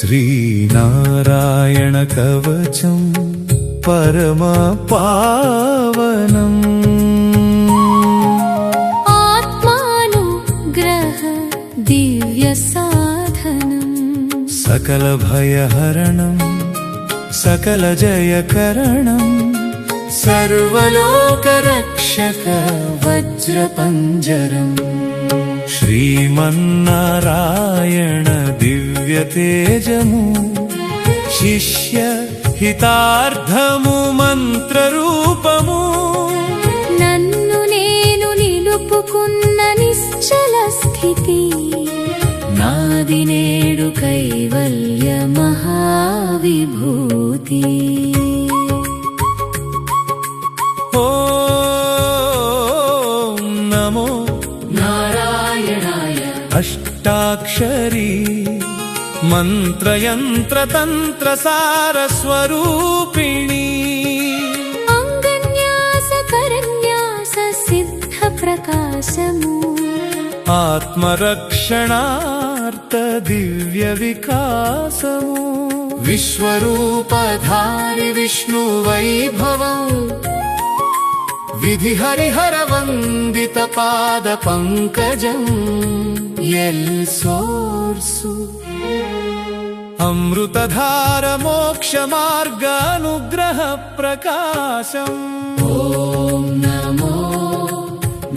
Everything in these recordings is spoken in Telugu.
శ్రీనారాయణ కవచం పరమ పావనం ఆత్మానుగ్రహ దివ్య సాధనం సకల భయహరణం సకల జయకరణం సర్వలోకరక్షక వజ్రపంజరం శ్రీమన్నారాయణ దివ్య తేజము శిష్య హితార్థము మంత్రరూపము నన్ను నేను నిలుపుకున్న నిశ్చల స్థితి నాది నేడు కైవల్య మహావిభూతి ఓం నమో నారాయణాయ అష్టాక్షరీ మంత్రయంత్ర తంత్ర సార స్వరూపిణి అంగన్యాస కరన్యాస సిద్ధ ప్రకాశము ఆత్మరక్షణార్థ దివ్య వికాసము విశ్వరూపధారి విష్ణు వైభవం విధి హరిహర వందిత పాద పంకజం ఎల్ సోర్సు అమృతధార మోక్ష మార్గానుగ్రహ ప్రకాశం ఓం నమో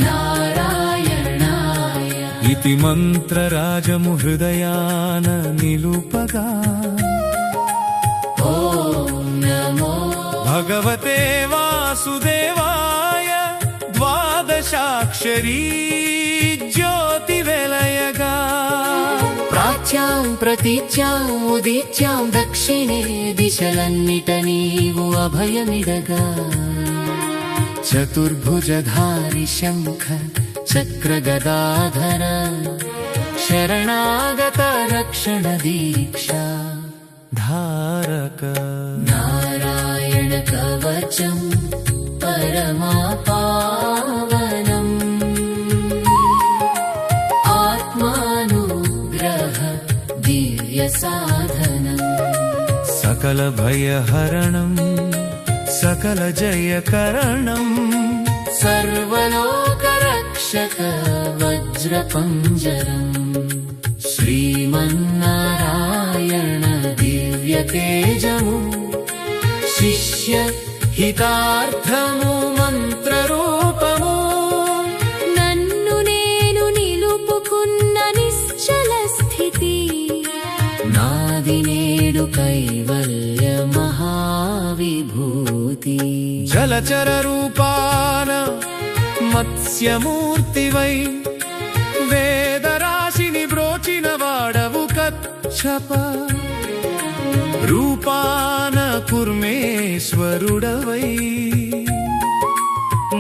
నారాయణాయ ఇతి మంత్రరాజము హృదయాన నిలుపగా ఓం నమో భగవతే వాసుదేవాయ ద్వాదశాక్షరీ జ్యోతి వెలయగా ప్రాచ్యాం ప్రతీచ్యాం ఉదీచ్యాం దక్షిణే దిశలన్నిట నీవు అభయమిడగా చతుర్భుజధారి శంఖ చక్ర గదాధర శరణాగత రక్షణ దీక్ష ధారక నారాయణ కవచం పరమా పావనం ఆత్మానుగ్రహ దివ్య సాధనం సకల భయహరణం సకల జయకరణం సర్వలోకరక్షక వజ్రపంజరం శ్రీమన్నారాయణ దివ్య తేజము శిష్య హితార్థము మంత్రరూపము నన్ను నేను నిలుపుకున్న నిశ్చల స్థితి నాది నేడు కైవల్య మహావిభూతి జలచర రూపాన మత్స్యమూర్తివై వేదరాశిని బ్రోచిన వాడవు కచ్చప రూపాన కుర్మేశ్వరుడవై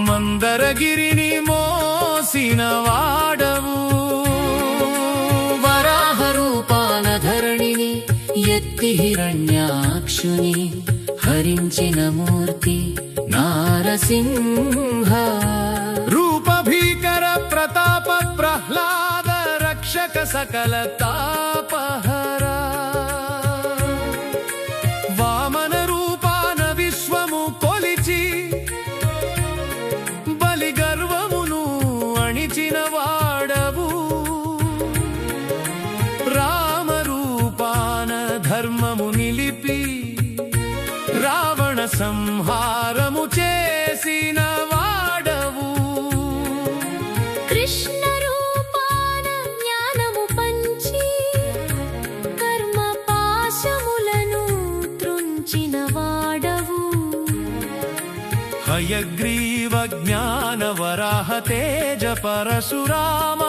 మందరగిరిని మోసిన వాడవు వరాహ రూపాన ధరణిని ఎత్తి హిరణ్యాక్షుని హరించిన మూర్తి నారసింహ రూప భీకర ప్రతాప ప్రహ్లాద రక్షక సకల తాపహర వామన రూపాన విశ్వము కొలిచి బలి గర్వమును అణిచిన వాడవు రామ రూపాన ధర్మము నిలిపి రావణ సంహారము చేసిన వాడవు కృష్ణ రూపాన జ్ఞానము పంచి కర్మ పాశములను త్రుంచిన వాడవు హయగ్రీవ జ్ఞాన వరాహ తేజ పరశురామ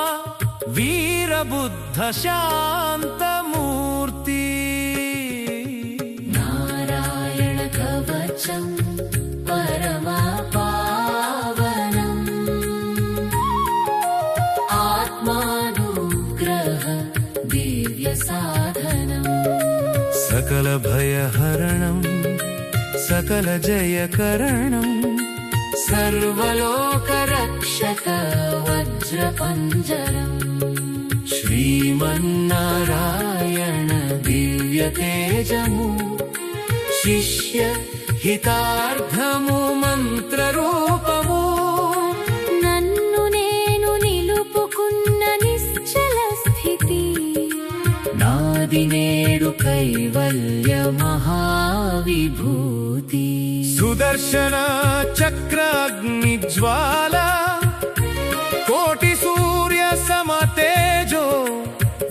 వీరబుద్ధ శాంతమూర్తి నారాయణ కవచం పరమా పావనం ఆత్మానుగ్రహ దివ్య సాధనం సకల భయహరణం సకల జయకరణం సర్వలోకరక్షక వజ్రపంజరం శ్రీమన్నారాయణ దివ్య దివ్య తేజము శిష్య హితార్థము మంత్ర రూపము నన్ను నేను నిలుపుకున్న నిశ్చల స్థితి నాది నేడు కైవల్య మహావిభూతి సుదర్శన చక్రాగ్ని జ్వాల కోటి సూర్య సమతేజో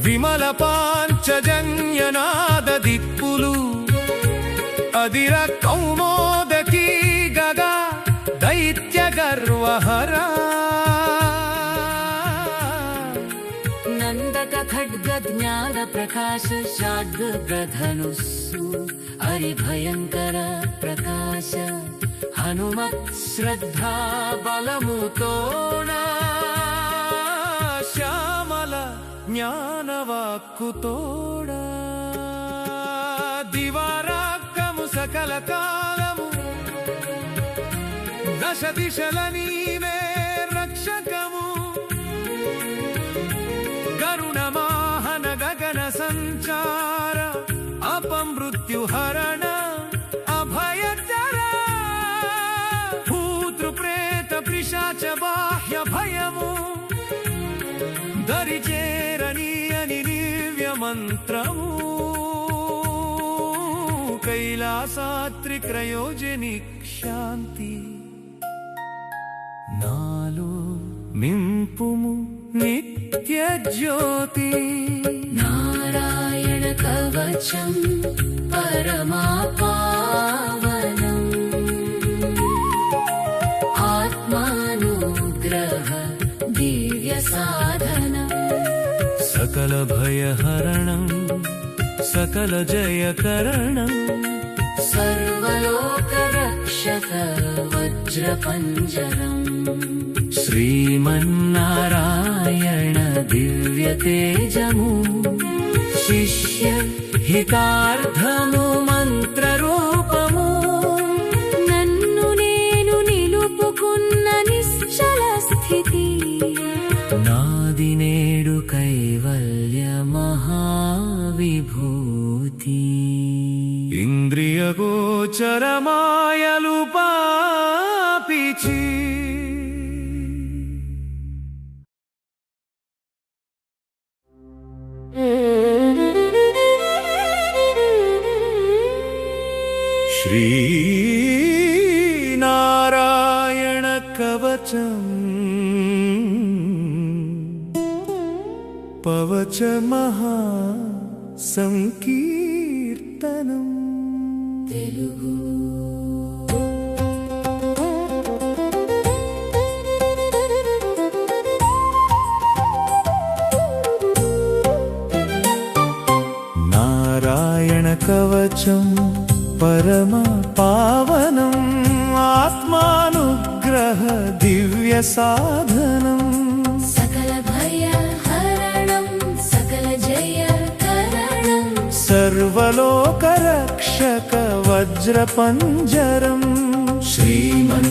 విమల పాంచజన్యనాద దిక్కులు అదిర కౌమోదకీ గగా దైత్య గర్వహర నందక ఖడ్గ జ్ఞాన ప్రకాశ షాడ్గధనుస్సు హరి భయంకర ప్రకాశ హనుమత్ శ్రద్ధా బలముతోణ శ్యామల జ్ఞానవాక్కుతోడా దివారాకము సకల కాలము దశ దిశల నీవే రక్షకము గరుణమాహన గగన సంచార అపమృత్యుహరణ అభయచర భూతృప్రేత పిశాచ బాహ్య భయము దరిచేరనీయని దివ్య మంత్రము కైలాసాత్రిక్రయోజనిక్ శాంతి నాలో నింపుము నిత్య జ్యోతి నారాయణ కవచం పరమా పావనం ఆత్మానుగ్రహ దివ్య సాధనం సకల భయహరణం సకల జయకరణం సర్వలోక రక్షక వజ్రపంజరం శ్రీమన్నారాయణ దివ్య తేజము శిష్య హితార్థము మంత్ర రూపము నన్ను నేను నిలుపుకున్న నిశ్చల స్థితి నాది నేడు కైవల్య మహావిభూతి ఇంద్రియ గోచరమాయలు పాపిచి శ్రీనారాయణ కవచం పవచ మహా సంకీర్తనం తెలుగు నారాయణ కవచం పరమ పావనం ఆత్మానుగ్రహ దివ్య సాధనం సకల భయ హరణం సకల జయ కరణం సర్వలోక రక్షక వజ్రపంజరం శ్రీమన్నారాయణ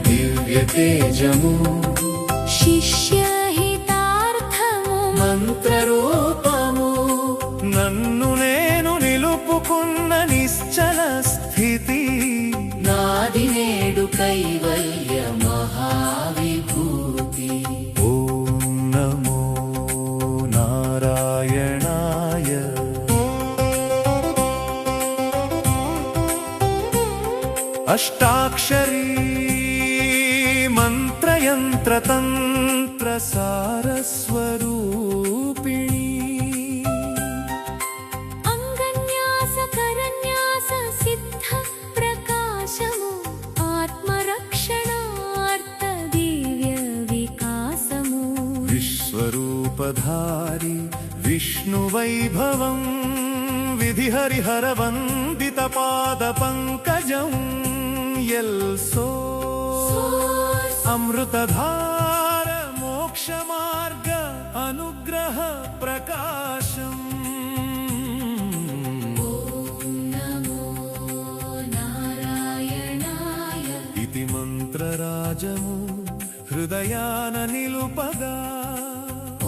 దివ్య తేజము శిష్య హితార్థము మంత్ర రూపము నన్ను నేను నిలుపుకున్న నిశ్చల స్థితి నాది నేడు కైవల్య మహావిభూతి ఓం నమో నారాయణాయ అష్టాక్షరీ మంత్రయంత్ర తంత్ర సారస్వరూపిణి అంగన్యాస కరన్యాస సిద్ధ ప్రకాశము ఆత్మరక్షణార్థ దివ్య వికాసము విశ్వరూపధారి విష్ణు వైభవం విధి హరిహర వందిత పాద పంకజం ఎల్సో అమృతధార మోక్ష మార్గ అనుగ్రహ ప్రకాశం నమో నారాయణాయ ఇది మంత్రరాజము హృదయాన నిలుపగా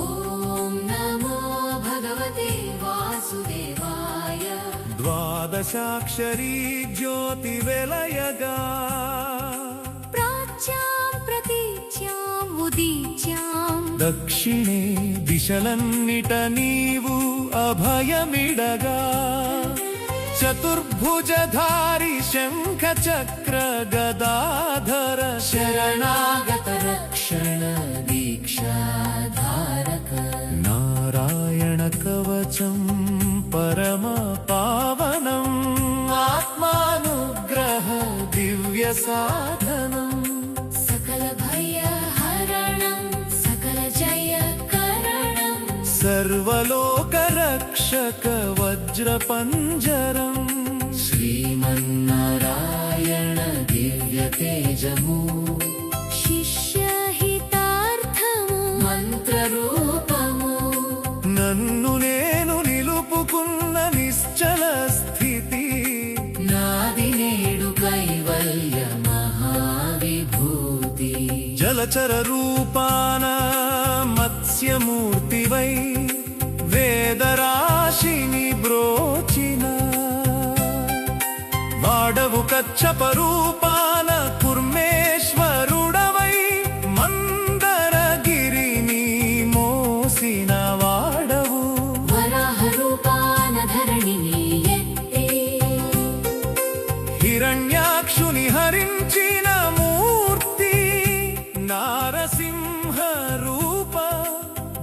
ఓం నమో భగవతే వాసుదేవాయ ద్వాదశాక్షరీ జ్యోతి వెలయగా ప్రాచ్యాం ప్రతీచ్యాం ఉదీచ్యాం దక్షిణే దిశలన్నిట నీవు అభయమిడగా చతుర్భుజధారి శంఖ చక్ర గదాధర శరణాగత రక్షణ దీక్షాధారక నారాయణ కవచం పరమ పావనం ఆత్మానుగ్రహ దివ్య సాధనం సకల భయ హరణం సకల జయ కరణం సర్వలోక రక్షక వజ్ర పంజరం శ్రీమన్నారాయణ దివ్య తేజము శిష్యహితార్థము మంత్రరూపము నన్ను నేను నిలుపుకున్న నిశ్చల స్థితి నాది నేడు కైవల్య మహావిభూతి జలచర రూపాన మత్స్యమూర్తివై వేదరాశిని బ్రోచిన వాడవు కచ్చప రూపాన కుర్మేశ్వరుడవై మందరగిరిని మోసిన వాడవు వరాహ రూపాన ధరణిని ఎత్తి హిరణ్యాక్షుని హరించిన మూర్తి నారసింహ రూప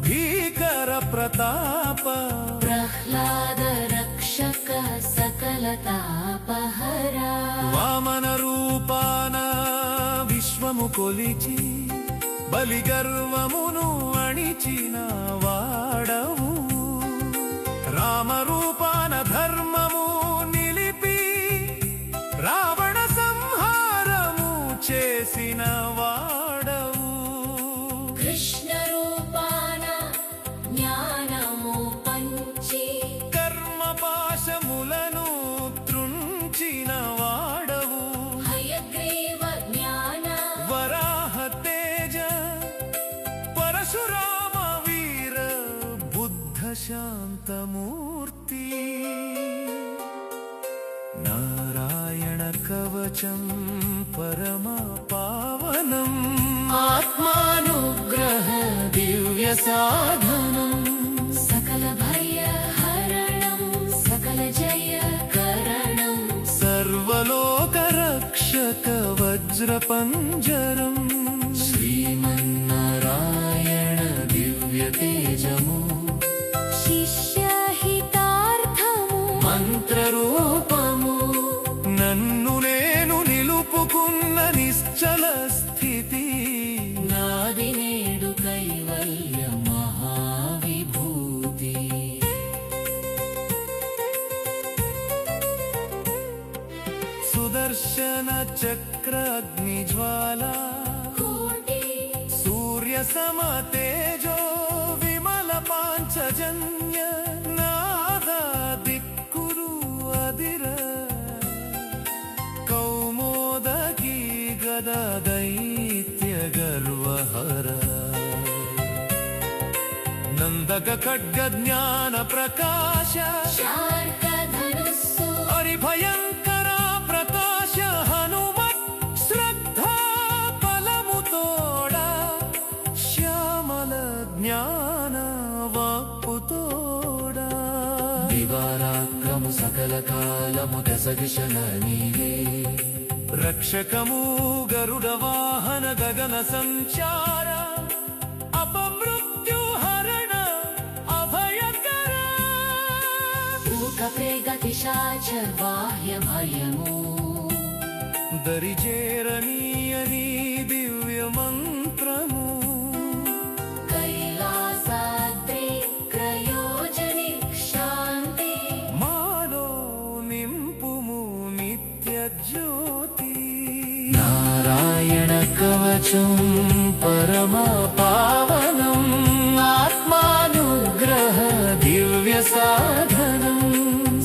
భీకర ప్రతాప ప్రహ్లాద రక్షక సకల తాపహరా వామన రూపాన విశ్వము కొలిచి బలిగర్వమును అణిచిన వాడవు రామ రూపాన ధర్మము నిలిపి రావణ సంహారము చేసిన వాడవు కృష్ణ రూపాన జ్ఞానము పంచి కర్మ పాశములను త్రుంచిన వాడవు హయగ్రీవ జ్ఞాన వరాహ తేజ పరశురామ వీర బుద్ధ శాంతమూర్తి నారాయణ కవచం పరమ పావనం ఆత్మానుగ్రహ దివ్య సాధనం సకల భయ హరణం సకల జయ కరణం సర్వలోక రక్షక వజ్ర పంజరం శ్రీమన్నారాయణ దివ్య తేజము శిష్యహితార్థము మంత్రరూపము నన్ను నేను నిలుపుకున్న నిశ్చల స్థితి నాది నేడు కైవల్య మహావిభూతి సుదర్శన చక్ర అగ్నిజ్వాల కోటి సూర్య సమ తేజో విమల పాంచజన్య నాద దిక్కురు అదిర కౌమోదకీ గద దైత్య గర్వహర నందక ఖడ్గ జ్ఞాన ప్రకాశ శార్కధనుస్సు హరిభయంకర ప్రకాశ హనుమత్ శ్రద్ధా ఫలముతోడ శ్యామల జ్ఞాన వాక్కుతోడ దివారాత్రము సకల కాలము దశదిశల నీవే రక్షకము గరుడ వాహన గగన సంచార అపమృత్యు హరణ అభయకర భూత ప్రేత పిశాచ బాహ్య భయము దరిచేరనీయని దివ్య మంత్రము కైలాసాద్రి క్రయోజని శాంతి మాలో నింపుము నిత్య జ్యోతి నారాయణ కవచం పరమ పావనం ఆత్మానుగ్రహ దివ్య సాధనం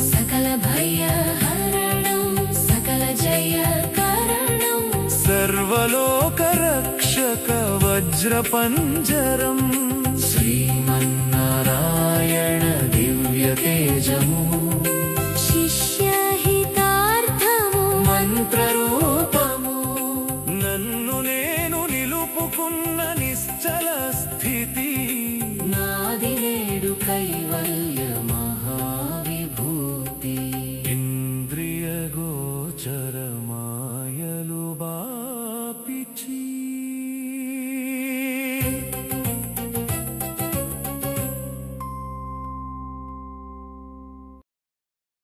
సకల భయ హరణం సకల జయ కరణం సర్వలోక రక్షక వజ్ర పంజరం శ్రీమన్నారాయణ దివ్య తేజము శిష్య ఉన్న